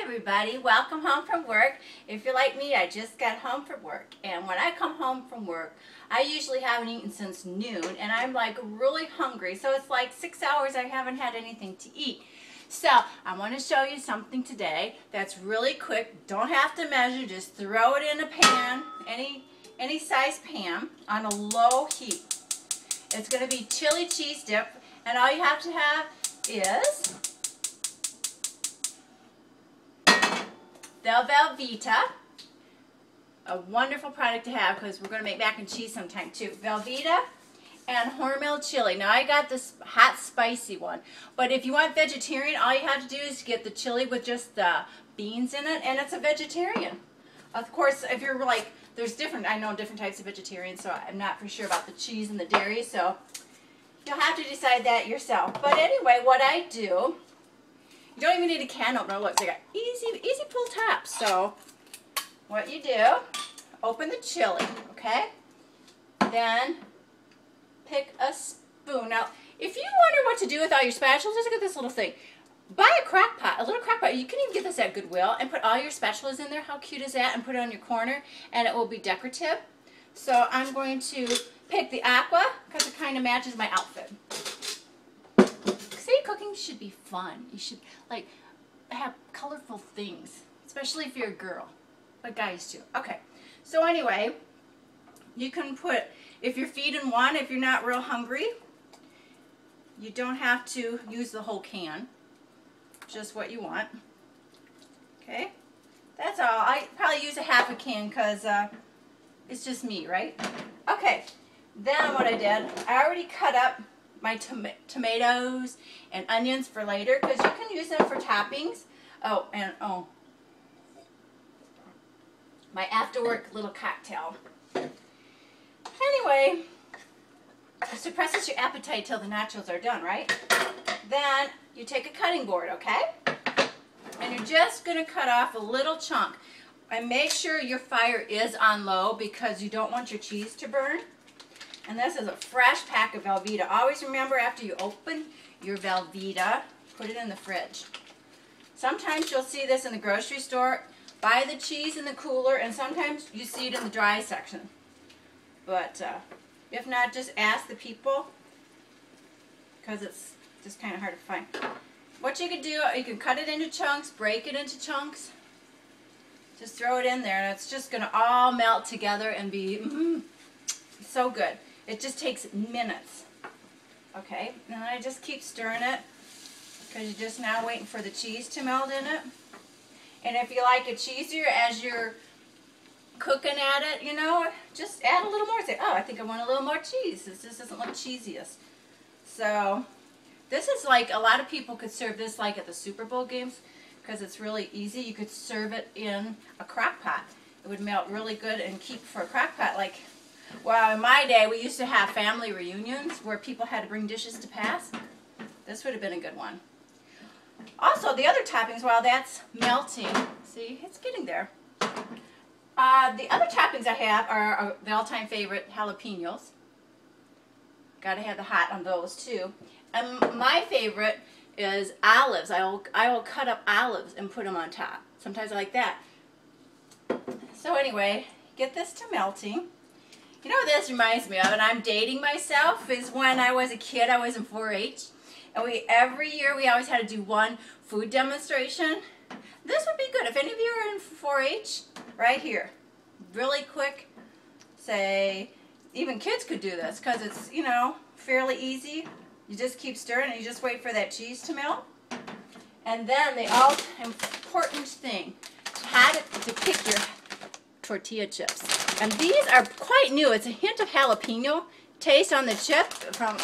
Hi everybody, welcome home from work. If you're like me, I just got home from work, and when I come home from work, I usually haven't eaten since noon, and I'm like really hungry, so it's like 6 hours I haven't had anything to eat. So I want to show you something today that's really quick. Don't have to measure, just throw it in a pan, any size pan, on a low heat. It's going to be chili cheese dip, and all you have to have is the Velveeta, a wonderful product to have because we're going to make mac and cheese sometime too. Velveeta and Hormel chili. Now I got this hot spicy one, but if you want vegetarian, all you have to do is get the chili with just the beans in it, and it's a vegetarian. Of course, if you're like, I know different types of vegetarians, so I'm not for sure about the cheese and the dairy, so you'll have to decide that yourself. But anyway, what I do, you don't even need a can opener. Look, they got easy pull tabs. So what you do, open the chili, okay? Then pick a spoon. Now, if you wonder what to do with all your spatulas, just look at this little thing. Buy a crock pot, a little crock pot. You can even get this at Goodwill and put all your spatulas in there. How cute is that? And put it on your corner, and it will be decorative. So I'm going to pick the aqua because it kind of matches my outfit. See, cooking should be fun. You should like have colorful things, especially if you're a girl, but guys too. Okay, so anyway, you can put, if you're feeding one, if you're not real hungry, you don't have to use the whole can, just what you want. Okay, that's all. I probably use a half a can because it's just me, right? Okay, then what I did, I already cut up my tomatoes and onions for later because you can use them for toppings. Oh, and my after work little cocktail. Anyway, it suppresses your appetite till the nachos are done, right? Then you take a cutting board, okay? And you're just going to cut off a little chunk. And make sure your fire is on low because you don't want your cheese to burn. And this is a fresh pack of Velveeta. Always remember, after you open your Velveeta, put it in the fridge. Sometimes you'll see this in the grocery store. Buy the cheese in the cooler, and sometimes you see it in the dry section. But if not, just ask the people because it's just kind of hard to find. What you can do, you can cut it into chunks, break it into chunks. Just throw it in there, and it's just going to all melt together and be so good. It just takes minutes. Okay, and then I just keep stirring it because you're just now waiting for the cheese to melt in it. And if you like it cheesier as you're cooking at it, you know, just add a little more. Say, oh, I think I want a little more cheese. This just doesn't look cheesiest. So this is like, a lot of people could serve this like at the Super Bowl games because it's really easy. You could serve it in a crock pot. It would melt really good and keep for a crock pot. Like, well, in my day, we used to have family reunions where people had to bring dishes to pass. This would have been a good one. Also, the other toppings, while that's melting, see, it's getting there. The other toppings I have are the all-time favorite, jalapenos. Got to have the hot on those too. And my favorite is olives. I will cut up olives and put them on top. Sometimes I like that. So anyway, get this to melting. You know what this reminds me of, and I'm dating myself, is when I was a kid, I was in 4-H. And every year we always had to do one food demonstration. This would be good. If any of you are in 4-H, right here. Really quick, say, even kids could do this because it's, you know, fairly easy. You just keep stirring and you just wait for that cheese to melt. And then the all important thing, how to pick your tortilla chips. And these are quite new. It's a hint of jalapeno taste on the chip from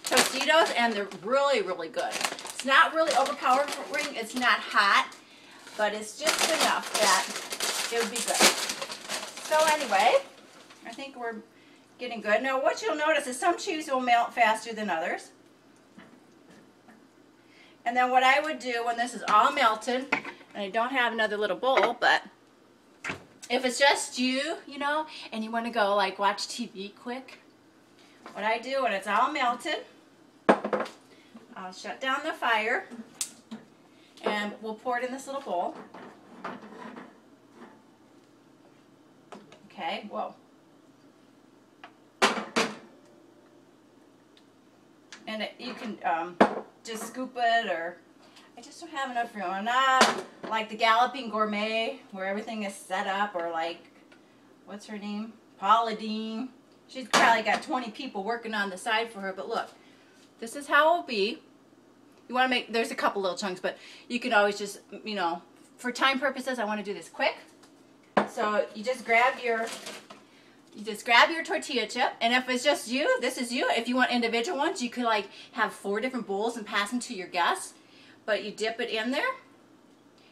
Tostitos, and they're really, really good. It's not really overpowering. It's not hot, but it's just enough that it would be good. So anyway, I think we're getting good. Now what you'll notice is some cheese will melt faster than others. And then what I would do when this is all melted, and I don't have another little bowl, but if it's just you, you know, and you want to go like watch TV quick, what I do when it's all melted, I'll shut down the fire. And we'll pour it in this little bowl. Okay, whoa. And you can just scoop it, or I just don't have enough room. I'm not like the Galloping Gourmet where everything is set up, or like, what's her name? Paula Deen. She's probably got 20 people working on the side for her, but look, this is how it'll be. You want to make, there's a couple little chunks, but you can always just, you know, for time purposes, I want to do this quick. So you just grab your tortilla chip, and if it's just you, this is you. If you want individual ones, you could like have 4 different bowls and pass them to your guests, but you dip it in there.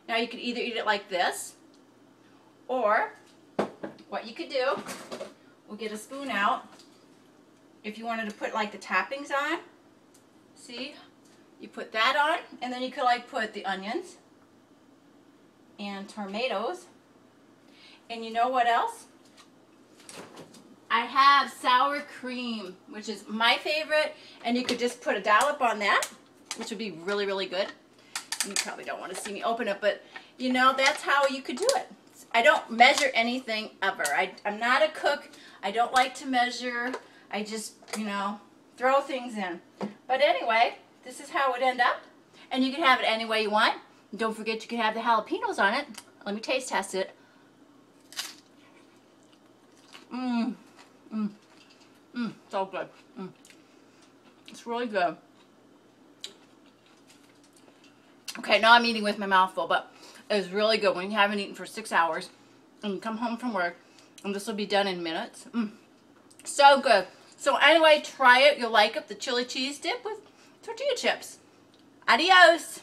Now you could either eat it like this, or what you could do, we'll get a spoon out. If you wanted to put like the toppings on, see, you put that on, and then you could like put the onions and tomatoes. And you know what else? I have sour cream, which is my favorite, and you could just put a dollop on that, which would be really, really good. You probably don't want to see me open it, but you know, that's how you could do it. I don't measure anything ever. I'm not a cook. I don't like to measure. I just, you know, throw things in. But anyway, this is how it would end up. And you can have it any way you want. And don't forget you can have the jalapenos on it. Let me taste test it. So good. It's really good. Okay, now I'm eating with my mouth full, but it was really good when you haven't eaten for 6 hours and you come home from work, and this will be done in minutes. So good. So anyway, try it. You'll like it. The chili cheese dip with tortilla chips. Adios.